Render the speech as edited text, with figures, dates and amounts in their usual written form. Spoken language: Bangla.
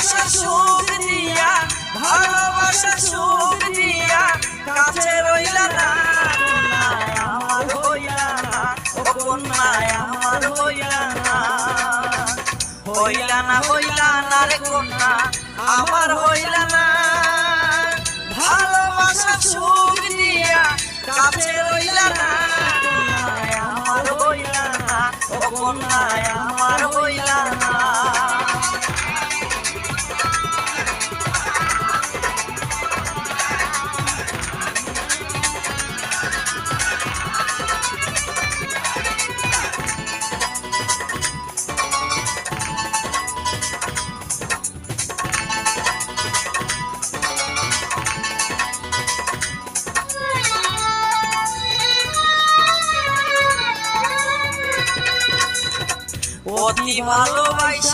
ভালোবাসা সুখ দিয়া ভালোবাসা সুখ দিয়া কাছে রইলা না কন্যায় আমার হইলা না ও কন্যায় আমার হইলা না হইলা না হইলা না রে কন্যা আমার হইলা না ভালোবাসা সুখ দিয়া কাছে রইলা না কন্যায় আমার হইলা না ও কন্যায় আমার হইলা না অতি ভালোবাসা